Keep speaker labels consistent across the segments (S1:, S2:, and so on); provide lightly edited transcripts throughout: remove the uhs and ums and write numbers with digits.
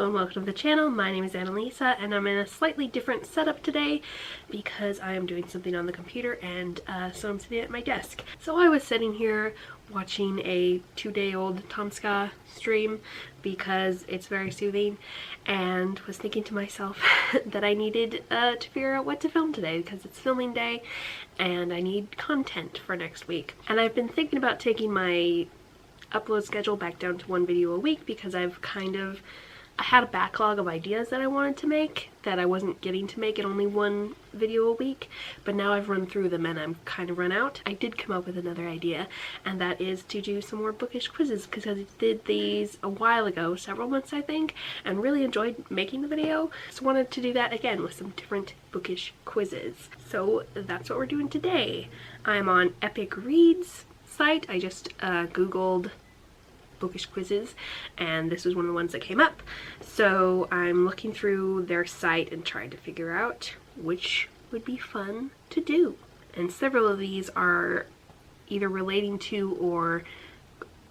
S1: Hello and welcome to the channel. My name is Annalisa and I'm in a slightly different setup today because I am doing something on the computer and so I'm sitting at my desk. So I was sitting here watching a 2-day-old Tomska stream because it's very soothing and was thinking to myself that I needed to figure out what to film today because it's filming day and I need content for next week. And I've been thinking about taking my upload schedule back down to 1 video a week because I had a backlog of ideas that I wanted to make that I wasn't getting to make at only 1 video a week, but now I've run through them and I'm kind of run out. I did come up with another idea, and that is to do some more bookish quizzes because I did these a while ago, several months I think, and really enjoyed making the video. So wanted to do that again with some different bookish quizzes. So that's what we're doing today. I'm on Epic Reads site. I just googled Bookish Quizzes and this was one of the ones that came up, so I'm looking through their site and trying to figure out which would be fun to do. And several of these are either relating to or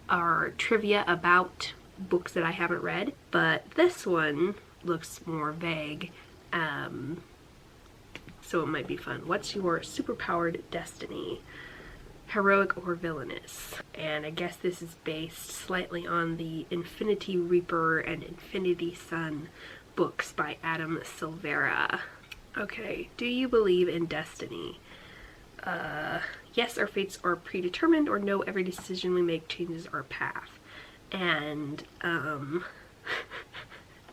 S1: are trivia about books that I haven't read, but this one looks more vague, so it might be fun. What's your superpowered destiny? Heroic or villainous? And I guess this is based slightly on the Infinity Reaper and Infinity Sun books by Adam Silvera. Okay, do you believe in destiny? Yes, our fates are predetermined, or no, every decision we make changes our path. And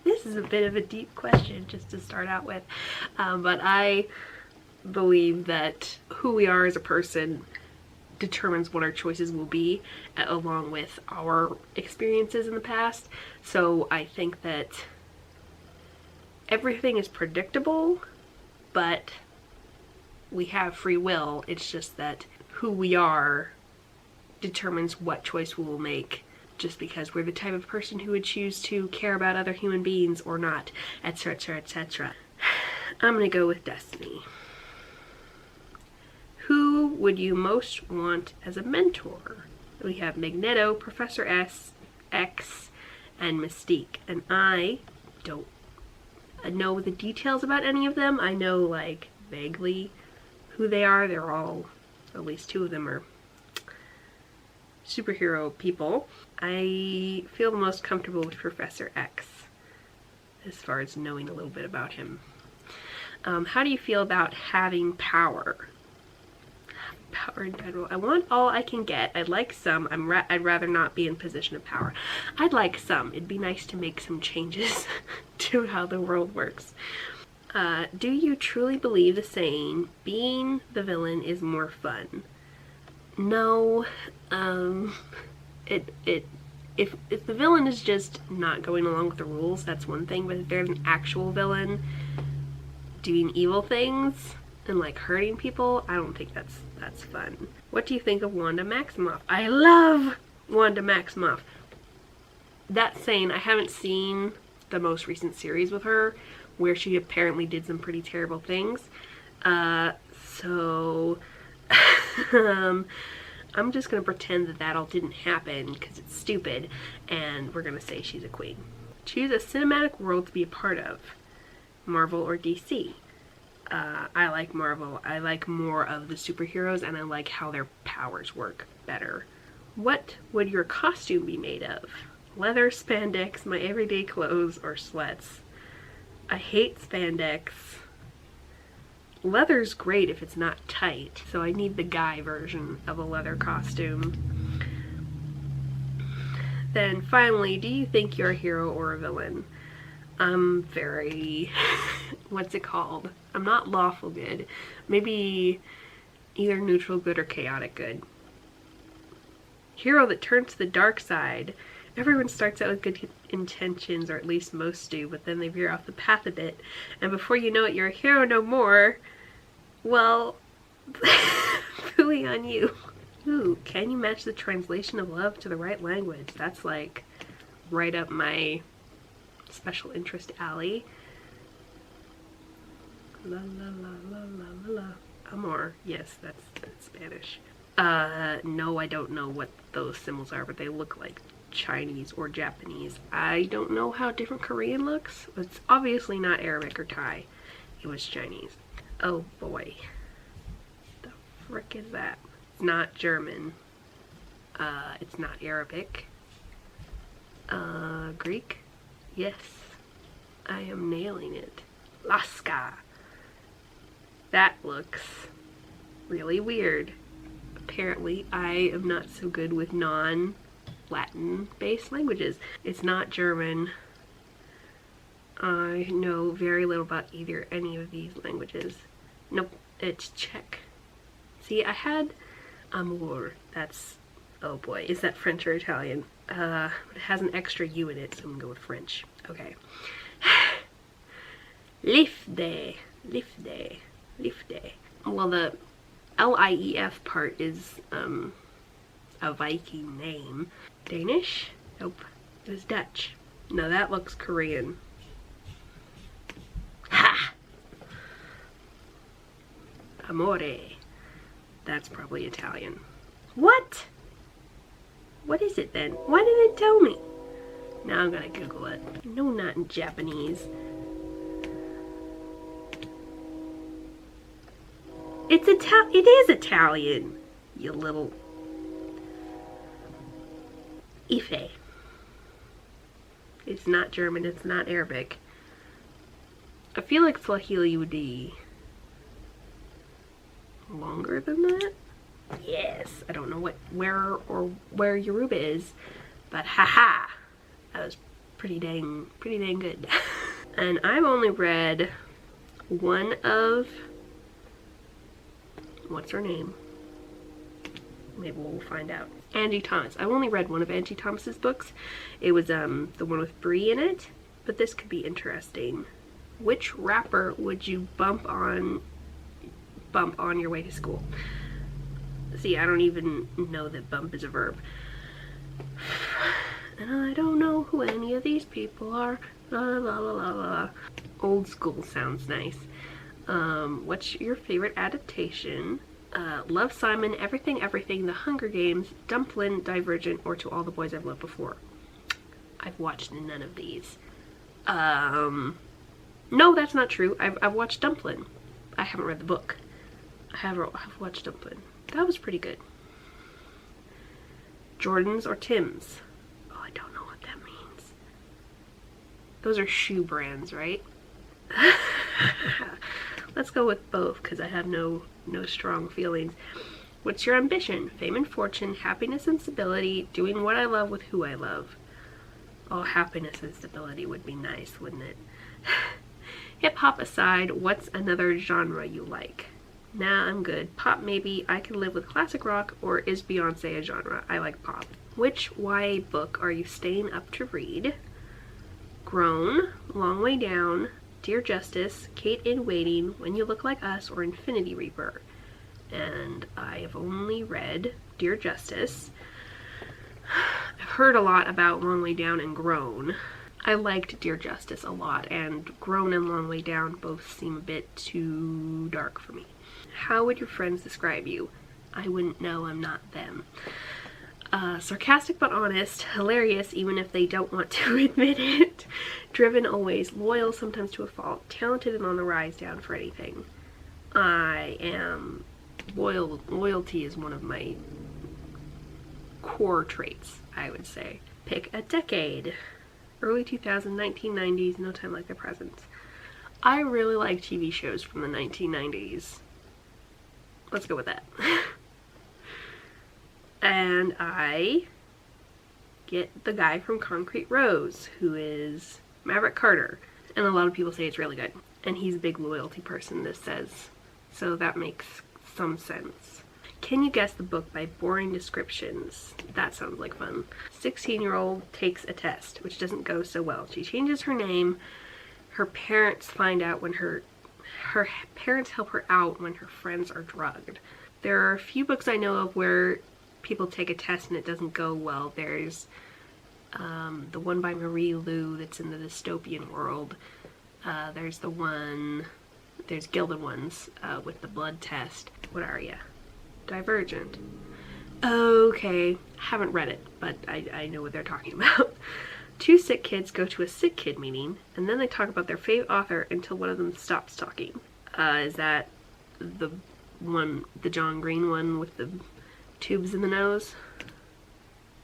S1: this is a bit of a deep question just to start out with, but I believe that who we are as a person determines what our choices will be, along with our experiences in the past. So I think that everything is predictable, but we have free will. It's just that who we are determines what choice we will make, just because we're the type of person who would choose to care about other human beings or not, etc, etc. I'm gonna go with destiny. Who would you most want as a mentor? We have Magneto, Professor X, and Mystique. And I don't know the details about any of them. I know, like, vaguely who they are. They're all, at least 2 of them are superhero people. I feel the most comfortable with Professor X as far as knowing a little bit about him. How do you feel about having power? Power in general. I want all I can get. I'd like some. I'd rather not be in position of power. I'd like some. It'd be nice to make some changes to how the world works. Do you truly believe the saying, being the villain is more fun? No. If the villain is just not going along with the rules, that's one thing, but if there's an actual villain doing evil things and like hurting people, I don't think that's fun. What do you think of Wanda Maximoff? I love Wanda Maximoff. That saying, I haven't seen the most recent series with her where she apparently did some pretty terrible things, so I'm just gonna pretend that all didn't happen because it's stupid, and we're gonna say she's a queen. Choose a cinematic world to be a part of. Marvel or DC? I like Marvel. I like more of the superheroes and I like how their powers work better. What would your costume be made of? Leather, spandex, my everyday clothes, or sweats? I hate spandex. Leather's great if it's not tight, so I need the guy version of a leather costume. Then finally, do you think you're a hero or a villain? I'm very, what's it called? I'm not lawful good. Maybe either neutral good or chaotic good. Hero that turns to the dark side. Everyone starts out with good intentions, or at least most do, but then they veer off the path a bit, and before you know it, you're a hero no more. Well, fully on you. Ooh, can you match the translation of love to the right language? That's like right up my special interest alley. La la la la la la la. Amor. Yes, that's Spanish. No, I don't know what those symbols are, but they look like Chinese or Japanese. I don't know how different Korean looks. It's obviously not Arabic or Thai. It was Chinese. Oh boy. The frick is that? It's not German. It's not Arabic. Greek? Yes. I am nailing it. Laska. That looks really weird. Apparently, I am not so good with non-Latin based languages. It's not German. I know very little about any of these languages. Nope, it's Czech. See, I had amour. That's, oh boy, is that French or Italian? But it has an extra U in it, so I'm gonna go with French. Okay. Lifde. Lifde. Lifde. Well, the L-I-E-F part is a Viking name. Danish? Nope. It was Dutch. No, that looks Korean. Ha! Amore. That's probably Italian. What? What is it then? Why didn't it tell me? Now I'm gonna Google it. No, not in Japanese. It is Italian, you little Ife. It's not German, it's not Arabic. I feel like Swahili would be longer than that. Yes, I don't know where Yoruba is, but haha, that was pretty dang good. And I've only read one of, what's her name? Maybe we'll find out. Angie Thomas. I've only read one of Angie Thomas's books. It was the one with Brie in it, but this could be interesting. Which rapper would you bump on your way to school? See, I don't even know that bump is a verb. And I don't know who any of these people are. La la la la la. Old school sounds nice. What's your favorite adaptation? Love, Simon, Everything Everything, The Hunger Games, Dumplin', Divergent, or To All the Boys I've Loved Before. I've watched none of these. No, that's not true. I've watched Dumplin'. I haven't read the book. I've watched Dumplin'. That was pretty good. Jordans or Tim's? Oh, I don't know what that means. Those are shoe brands, right? Let's go with both because I have no strong feelings. What's your ambition? Fame and fortune, happiness and stability, doing what I love with who I love. Oh, happiness and stability would be nice, wouldn't it? Hip-hop aside, what's another genre you like? Nah, I'm good. Pop maybe. I can live with classic rock, or is Beyonce a genre? I like pop. Which YA book are you staying up to read? Grown, Long Way Down, Dear Justice, Kate in Waiting, When You Look Like Us, or Infinity Reaper. And I have only read Dear Justice. I've heard a lot about Long Way Down and Grown. I liked Dear Justice a lot, and Grown and Long Way Down both seem a bit too dark for me. How would your friends describe you? I wouldn't know, I'm not them. Sarcastic but honest, hilarious even if they don't want to admit it, driven always, loyal sometimes to a fault, talented and on the rise, down for anything. I am loyal. Loyalty is one of my core traits, I would say. Pick a decade. Early 2000s, 1990s, No Time Like the Present. I really like TV shows from the 1990s. Let's go with that. And I get the guy from Concrete Rose, who is Maverick Carter. And a lot of people say it's really good. And he's a big loyalty person, this says. So that makes some sense. Can you guess the book by boring descriptions? That sounds like fun. 16-year-old takes a test, which doesn't go so well. She changes her name. Her parents find out when her parents help her out when her friends are drugged. There are a few books I know of where people take a test and it doesn't go well. There's the one by Marie Lu that's in the dystopian world. There's Gilded Ones with the blood test. What are you? Divergent. Okay, haven't read it, but I know what they're talking about. Two sick kids go to a sick kid meeting, and then they talk about their favorite author until one of them stops talking. Is that the one, the John Green one with the tubes in the nose?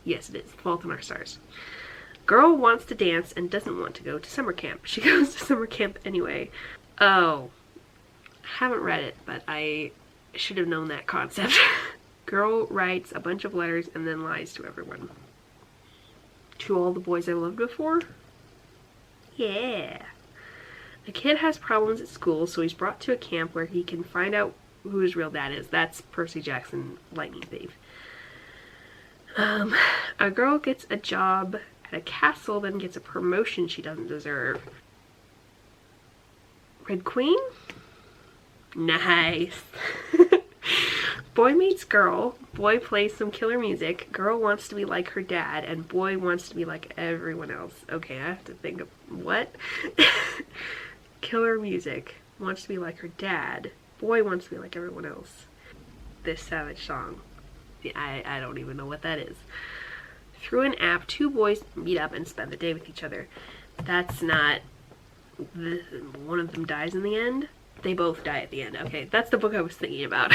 S1: Yes, it is. Fault in Our Stars. Girl wants to dance and doesn't want to go to summer camp. She goes to summer camp anyway. Oh, haven't read it, but I should have known that concept. Girl writes a bunch of letters and then lies to everyone. To all the boys I loved before? Yeah. A kid has problems at school, so he's brought to a camp where he can find out who his real dad is. That's Percy Jackson, Lightning Thief. A girl gets a job at a castle, then gets a promotion she doesn't deserve. Red Queen? Nice. Boy meets girl, boy plays some killer music, girl wants to be like her dad, and boy wants to be like everyone else. Okay, I have to think of what? Killer music, wants to be like her dad, boy wants to be like everyone else. This Savage song. I don't even know what that is. Through an app, two boys meet up and spend the day with each other. That's not... one of them dies in the end? They both die at the end. Okay, that's the book I was thinking about.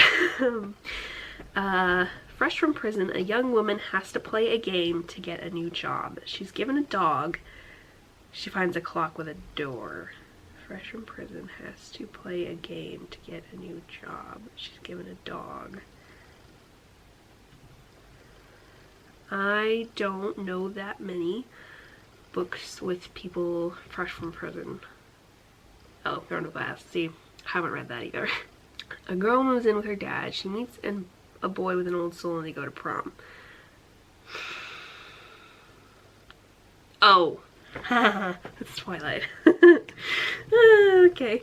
S1: Fresh from prison, a young woman has to play a game to get a new job. She's given a dog. She finds a clock with a door. Fresh from prison has to play a game to get a new job. She's given a dog. I don't know that many books with people fresh from prison. Oh, Throne of Glass. See, haven't read that either. A girl moves in with her dad. She meets a boy with an old soul and they go to prom. Oh. It's Twilight. Okay.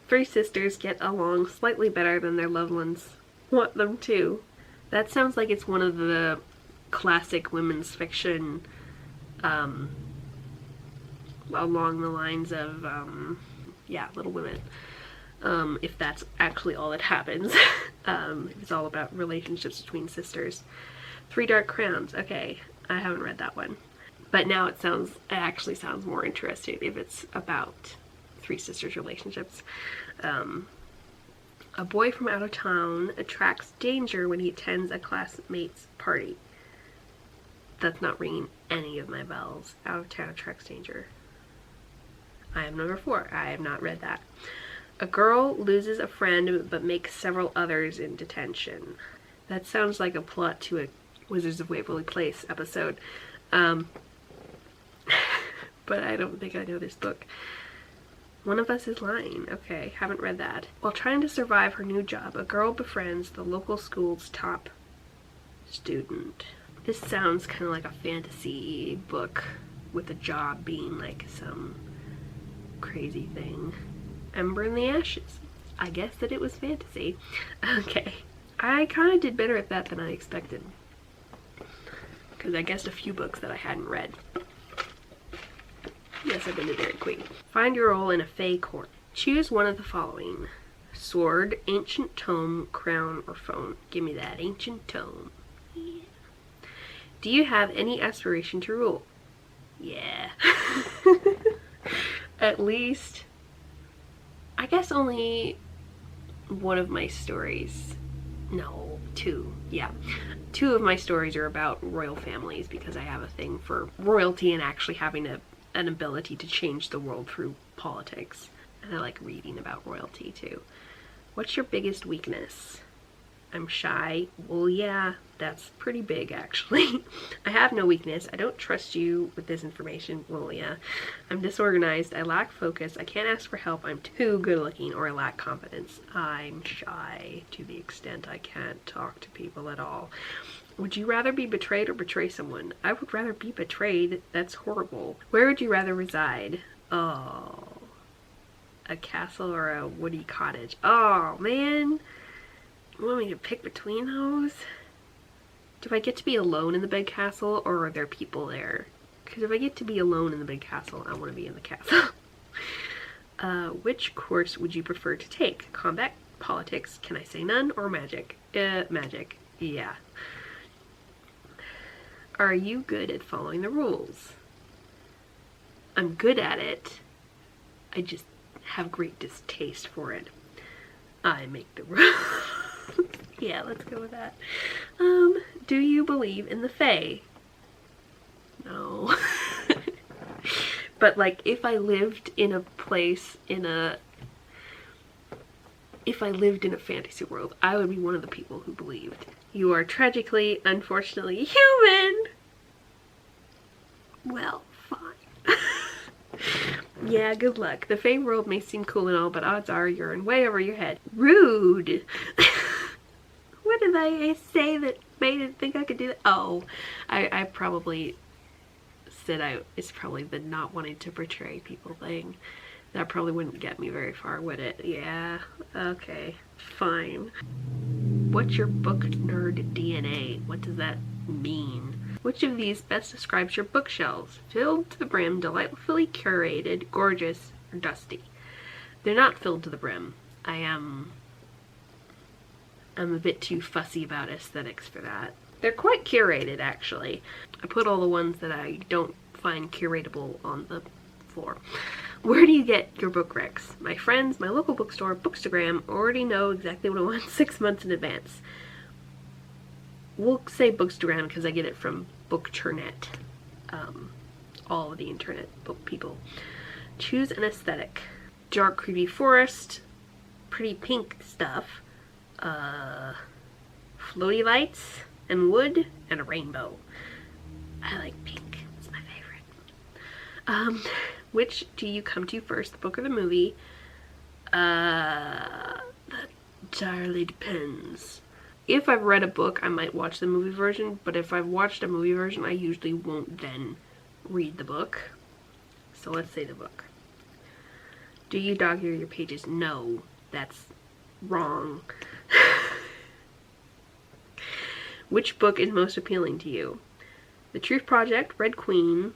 S1: Three sisters get along slightly better than their loved ones want them to. That sounds like it's one of the classic women's fiction, along the lines of, yeah, Little Women. If that's actually all that happens. It's all about relationships between sisters. Three Dark Crowns. Okay, I haven't read that one. But now it actually sounds more interesting if it's about three sisters' relationships. A boy from out of town attracts danger when he attends a classmate's party. That's not ringing any of my bells. Out of town attracts danger. I am number 4. I have not read that. A girl loses a friend but makes several others in detention. That sounds like a plot to a Wizards of Waverly Place episode. But I don't think I know this book. One of Us is Lying. Okay, haven't read that. While trying to survive her new job, a girl befriends the local school's top student. This sounds kind of like a fantasy book with a job being like some crazy thing. Ember in the Ashes. I guess that it was fantasy. Okay. I kind of did better at that than I expected. Because I guessed a few books that I hadn't read. Yes, I've been to Dairy Queen. Find your role in a Fae court. Choose one of the following. Sword, ancient tome, crown, or phone. Give me that ancient tome. Yeah. Do you have any aspiration to rule? Yeah. At least, I guess only one of my stories. No, 2. Yeah. 2 of my stories are about royal families because I have a thing for royalty and actually having an ability to change the world through politics. And I like reading about royalty too. What's your biggest weakness? I'm shy. Well, yeah, that's pretty big actually. I have no weakness. I don't trust you with this information. Well, yeah. I'm disorganized. I lack focus. I can't ask for help. I'm too good looking, or I lack confidence. I'm shy to the extent I can't talk to people at all. Would you rather be betrayed or betray someone? I would rather be betrayed. That's horrible. Where would you rather reside? Oh, a castle or a woody cottage? Oh, man. You want me to pick between those? Do I get to be alone in the big castle, or are there people there? Because if I get to be alone in the big castle, I want to be in the castle. Which course would you prefer to take? Combat, Politics, can I say none, or magic? Magic, yeah. Are you good at following the rules? I'm good at it. I just have great distaste for it. I make the rules. Yeah, let's go with that. Do you believe in the Fae? No. But like, if I lived in a place, if I lived in a fantasy world, I would be one of the people who believed. You are tragically, unfortunately, human! Well, fine. Yeah, good luck. The Fae world may seem cool and all, but odds are you're in way over your head. Rude! What did I say that made it think I could do that? Oh, I probably said it's probably the not wanting to betray people thing. That probably wouldn't get me very far, would it? Yeah, okay, fine. What's your book nerd DNA? What does that mean? Which of these best describes your bookshelves? Filled to the brim, delightfully curated, gorgeous, or dusty? They're not filled to the brim. I'm a bit too fussy about aesthetics for that. They're quite curated, actually. I put all the ones that I don't find curatable on the floor. Where do you get your book recs? My friends, my local bookstore, Bookstagram, already know exactly what I want 6 months in advance. We'll say Bookstagram because I get it from Bookturnet. All of the internet book people. Choose an aesthetic. Dark, creepy forest, pretty pink stuff, floaty lights, and wood, and a rainbow. I like pink. It's my favorite. Which do you come to first, the book or the movie? That entirely depends. If I've read a book, I might watch the movie version, but if I've watched a movie version, I usually won't then read the book. So let's say the book. Do you dog ear your pages? No, that's wrong. Which book is most appealing to you? The Truth Project, Red Queen,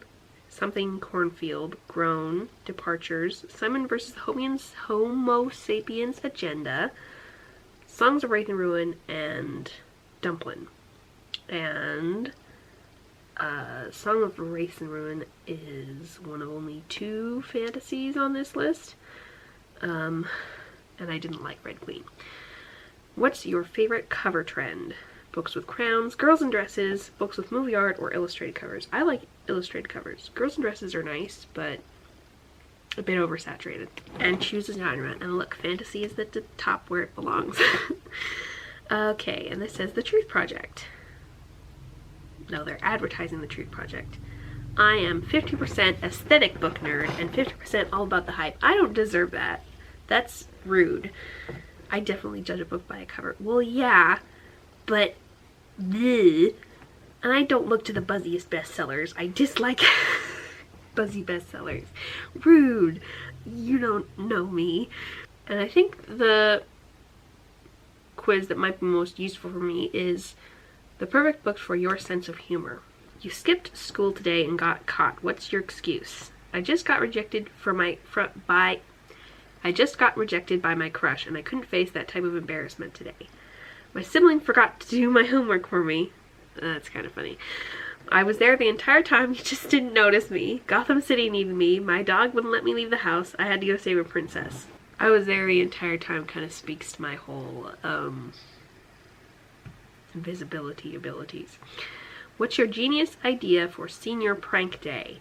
S1: Something Cornfield, Grown, Departures, Simon vs. Homo Sapiens Agenda, Songs of Wraith and Ruin, and Dumplin'. And Song of Wraith and Ruin is one of only 2 fantasies on this list. And I didn't like Red Queen. What's your favorite cover trend? Books with crowns, girls in dresses, books with movie art, or illustrated covers? I like illustrated covers. Girls in dresses are nice, but a bit oversaturated. And choose a genre. And look, fantasy is at the top where it belongs. Okay, and this says The Truth Project. No, they're advertising The Truth Project. I am 50% aesthetic book nerd and 50% all about the hype. I don't deserve that. That's rude. I definitely judge a book by a cover. Well, yeah, but bleh. And I don't look to the buzziest bestsellers. I dislike buzzy bestsellers. Rude. You don't know me. And I think the quiz that might be most useful for me is the perfect books for your sense of humor. You skipped school today and got caught. What's your excuse? I just got rejected by my crush and I couldn't face that type of embarrassment today. My sibling forgot to do my homework for me. That's kind of funny. I was there the entire time, you just didn't notice me. Gotham City needed me. My dog wouldn't let me leave the house. I had to go save a princess. I was there the entire time kind of speaks to my whole invisibility abilities. What's your genius idea for senior prank day?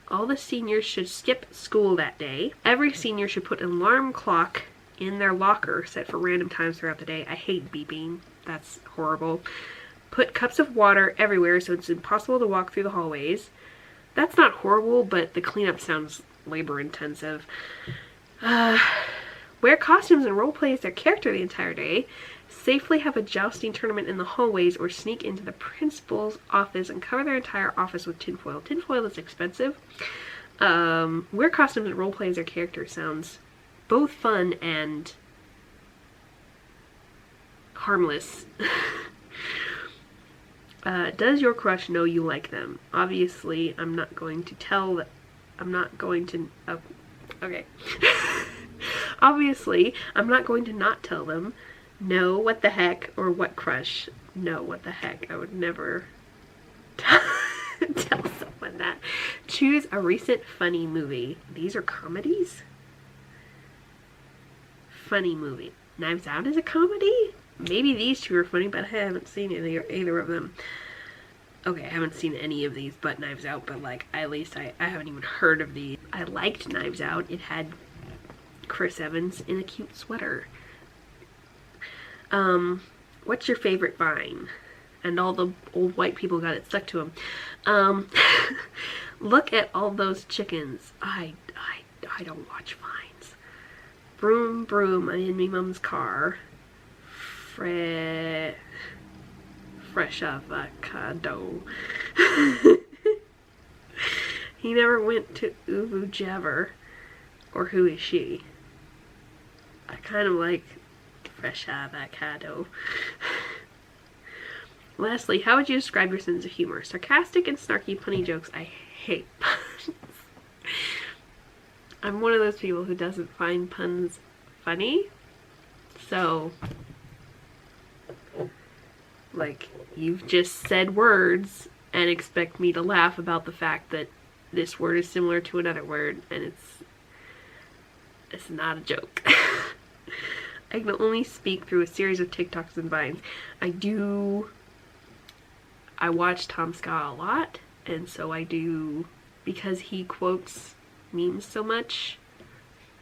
S1: All the seniors should skip school that day. Every senior should put an alarm clock in their locker set for random times throughout the day. I hate beeping. That's horrible. Put cups of water everywhere so it's impossible to walk through the hallways. That's not horrible, but the cleanup sounds labor intensive. Wear costumes and roleplay as their character the entire day. Safely have a jousting tournament in the hallways or sneak into the principal's office and cover their entire office with tinfoil. Tinfoil is expensive. Wear costumes and roleplay as their character sounds both fun and harmless. Does your crush know you like them? Obviously, I'm not going to tell that. I'm not going to. Oh, okay. Obviously, I'm not going to not tell them. No, what the heck, or what crush. No, what the heck. I would never tell someone that. Choose a recent funny movie. These are comedies? Funny movie. Knives Out is a comedy? Maybe these two are funny, but I haven't seen either of them. Okay, I haven't seen any of these but Knives Out, but like, at least I haven't even heard of these. I liked Knives Out. It had Chris Evans in a cute sweater. What's your favorite vine? And all the old white people got it stuck to them. Look at all those chickens. I don't watch vines. Broom, broom, I'm in me mom's car. Fresh avocado. He never went to Uvu Jabber. Or who is she? I kind of like fresh avocado. Lastly, how would you describe your sense of humor? Sarcastic and snarky punny jokes. I hate puns. I'm one of those people who doesn't find puns funny. So, like, you've just said words and expect me to laugh about the fact that this word is similar to another word, and it's not a joke. I can only speak through a series of TikToks and Vines. I watch Tom Scott a lot, and so I do, because he quotes memes so much,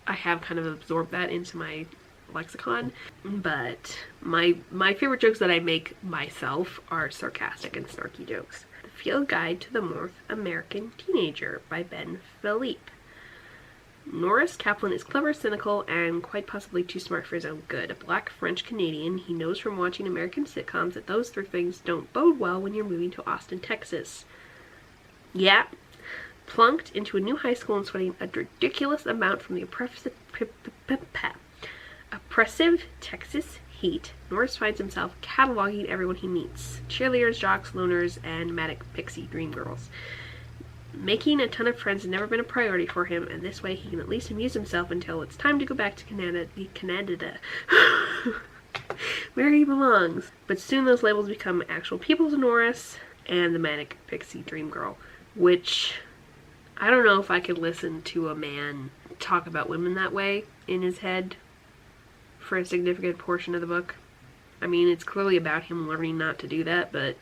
S1: I have kind of absorbed that into my lexicon. But my favorite jokes that I make myself are sarcastic and snarky jokes. The Field Guide to the North American Teenager by Ben Philippe. Norris Kaplan is clever, cynical, and quite possibly too smart for his own good. A black French-Canadian, he knows from watching American sitcoms that those three things don't bode well when you're moving to Austin, Texas. Yeah. Plunked into a new high school and sweating a ridiculous amount from the oppressive Texas heat, Norris finds himself cataloging everyone he meets. Cheerleaders, jocks, loners, and manic pixie dream girls. Making a ton of friends has never been a priority for him, and this way he can at least amuse himself until it's time to go back to Canada, where he belongs. But soon those labels become actual people to Norris and the manic pixie dream girl, which I don't know if I could listen to a man talk about women that way in his head for a significant portion of the book. I mean, it's clearly about him learning not to do that, but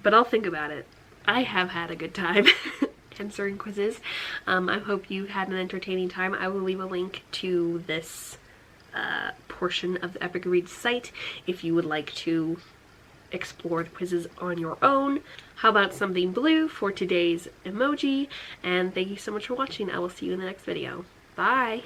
S1: But I'll think about it. I have had a good time answering quizzes. I hope you had an entertaining time. I will leave a link to this portion of the Epic Reads site if you would like to explore the quizzes on your own. How about something blue for today's emoji? And thank you so much for watching. I will see you in the next video. Bye!